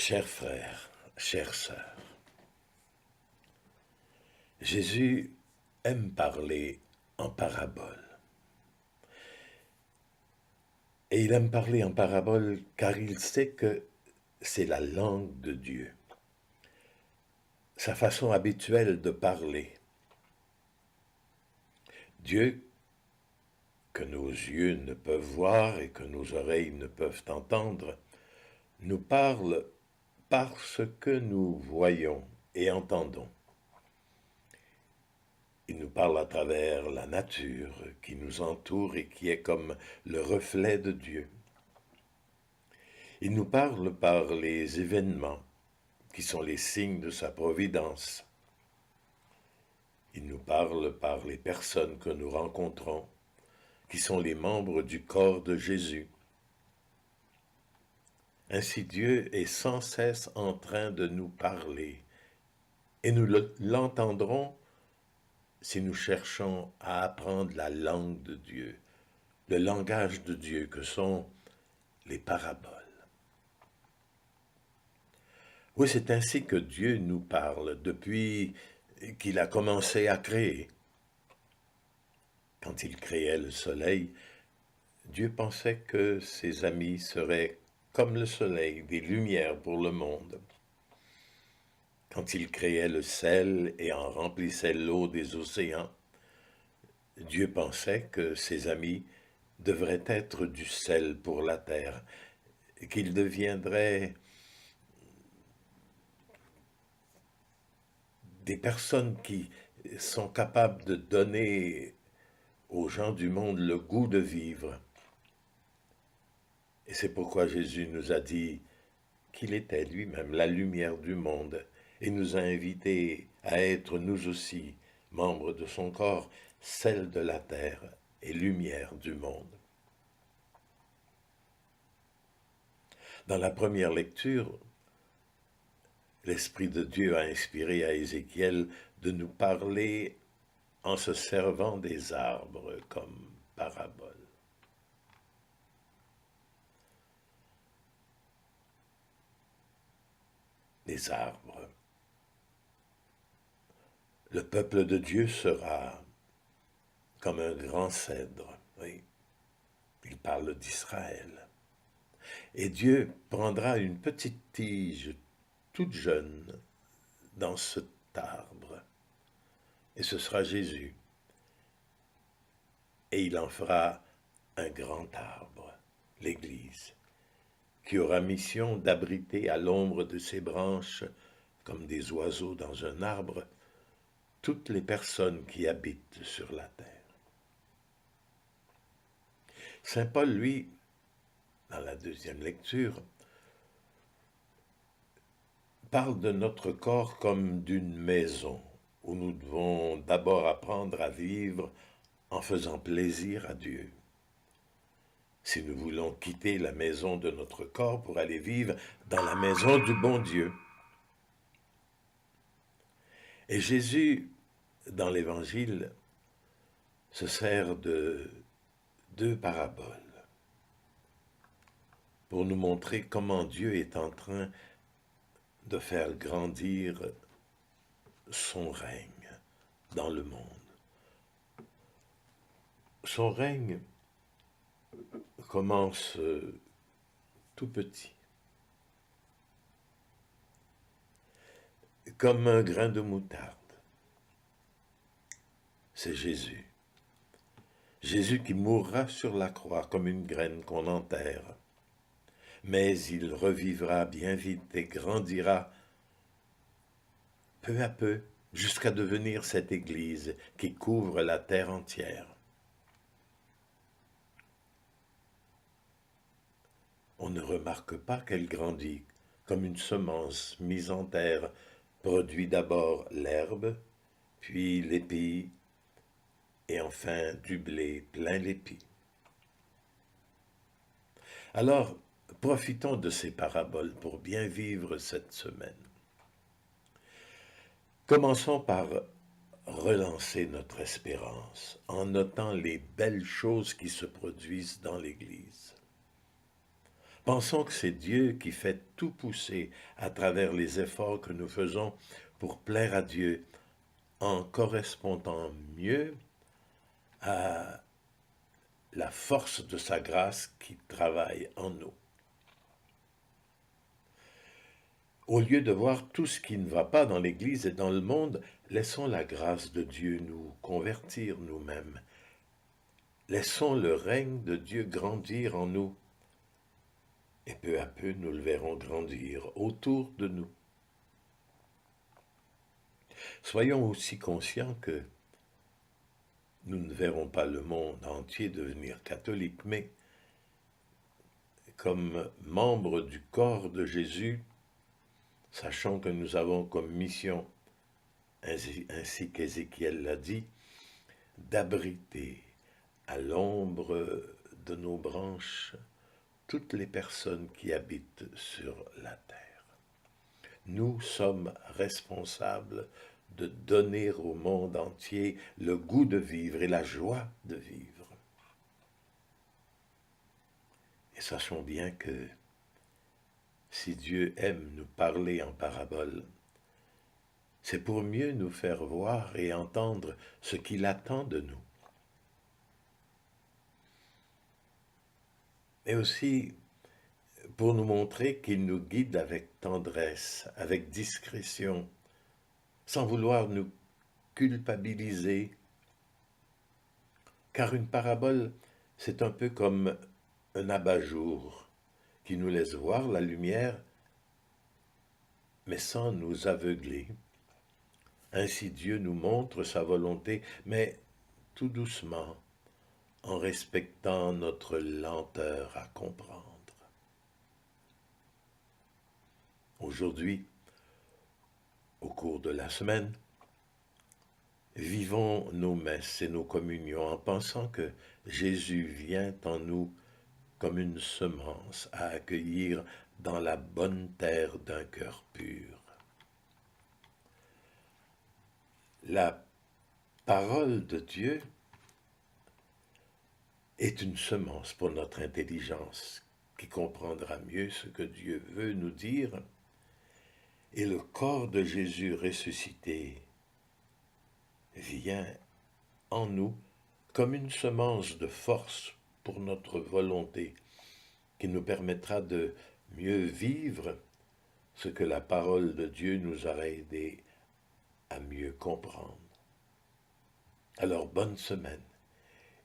Chers frères, chères sœurs, Jésus aime parler en parabole. Et il aime parler en parabole car il sait que c'est la langue de Dieu, sa façon habituelle de parler. Dieu, que nos yeux ne peuvent voir et que nos oreilles ne peuvent entendre, nous parle par ce que nous voyons et entendons. Il nous parle à travers la nature qui nous entoure et qui est comme le reflet de Dieu. Il nous parle par les événements qui sont les signes de sa providence. Il nous parle par les personnes que nous rencontrons, qui sont les membres du corps de Jésus. Ainsi Dieu est sans cesse en train de nous parler, et nous l'entendrons si nous cherchons à apprendre la langue de Dieu, le langage de Dieu que sont les paraboles. Oui, c'est ainsi que Dieu nous parle depuis qu'il a commencé à créer. Quand il créait le soleil, Dieu pensait que ses amis seraient comme le soleil, des lumières pour le monde. Quand il créait le sel et en remplissait l'eau des océans, Dieu pensait que ses amis devraient être du sel pour la terre, qu'ils deviendraient des personnes qui sont capables de donner aux gens du monde le goût de vivre. Et c'est pourquoi Jésus nous a dit qu'il était lui-même la lumière du monde et nous a invités à être nous aussi membres de son corps, sel de la terre et lumière du monde. Dans la première lecture, l'Esprit de Dieu a inspiré à Ézéchiel de nous parler en se servant des arbres comme parabole. Des arbres. Le peuple de Dieu sera comme un grand cèdre. Oui, il parle d'Israël. Et Dieu prendra une petite tige toute jeune dans cet arbre. Et ce sera Jésus. Et il en fera un grand arbre, l'Église, qui aura mission d'abriter à l'ombre de ses branches, comme des oiseaux dans un arbre, toutes les personnes qui habitent sur la terre. Saint Paul, lui, dans la deuxième lecture, parle de notre corps comme d'une maison où nous devons d'abord apprendre à vivre en faisant plaisir à Dieu. Si nous voulons quitter la maison de notre corps pour aller vivre dans la maison du bon Dieu. Et Jésus, dans l'Évangile, se sert de deux paraboles pour nous montrer comment Dieu est en train de faire grandir son règne dans le monde. Son règne commence tout petit, comme un grain de moutarde. C'est Jésus. Jésus qui mourra sur la croix comme une graine qu'on enterre. Mais il revivra bien vite et grandira peu à peu jusqu'à devenir cette Église qui couvre la terre entière. On ne remarque pas qu'elle grandit comme une semence mise en terre, produit d'abord l'herbe, puis l'épi, et enfin du blé plein l'épi. Alors, profitons de ces paraboles pour bien vivre cette semaine. Commençons par relancer notre espérance en notant les belles choses qui se produisent dans l'Église. Pensons que c'est Dieu qui fait tout pousser à travers les efforts que nous faisons pour plaire à Dieu, en correspondant mieux à la force de sa grâce qui travaille en nous. Au lieu de voir tout ce qui ne va pas dans l'Église et dans le monde, laissons la grâce de Dieu nous convertir nous-mêmes. Laissons le règne de Dieu grandir en nous, et peu à peu nous le verrons grandir autour de nous. Soyons aussi conscients que nous ne verrons pas le monde entier devenir catholique, mais comme membres du corps de Jésus, sachant que nous avons comme mission, ainsi qu'Ézéchiel l'a dit, d'abriter à l'ombre de nos branches toutes les personnes qui habitent sur la terre. Nous sommes responsables de donner au monde entier le goût de vivre et la joie de vivre. Et sachons bien que si Dieu aime nous parler en parabole, c'est pour mieux nous faire voir et entendre ce qu'il attend de nous. Mais aussi pour nous montrer qu'il nous guide avec tendresse, avec discrétion, sans vouloir nous culpabiliser. Car une parabole, c'est un peu comme un abat-jour qui nous laisse voir la lumière, mais sans nous aveugler. Ainsi Dieu nous montre sa volonté, mais tout doucement, en respectant notre lenteur à comprendre. Aujourd'hui, au cours de la semaine, vivons nos messes et nos communions en pensant que Jésus vient en nous comme une semence à accueillir dans la bonne terre d'un cœur pur. La parole de Dieu est une semence pour notre intelligence qui comprendra mieux ce que Dieu veut nous dire, et le corps de Jésus ressuscité vient en nous comme une semence de force pour notre volonté qui nous permettra de mieux vivre ce que la parole de Dieu nous aura aidé à mieux comprendre. Alors bonne semaine,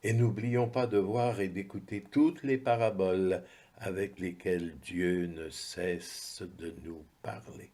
et n'oublions pas de voir et d'écouter toutes les paraboles avec lesquelles Dieu ne cesse de nous parler.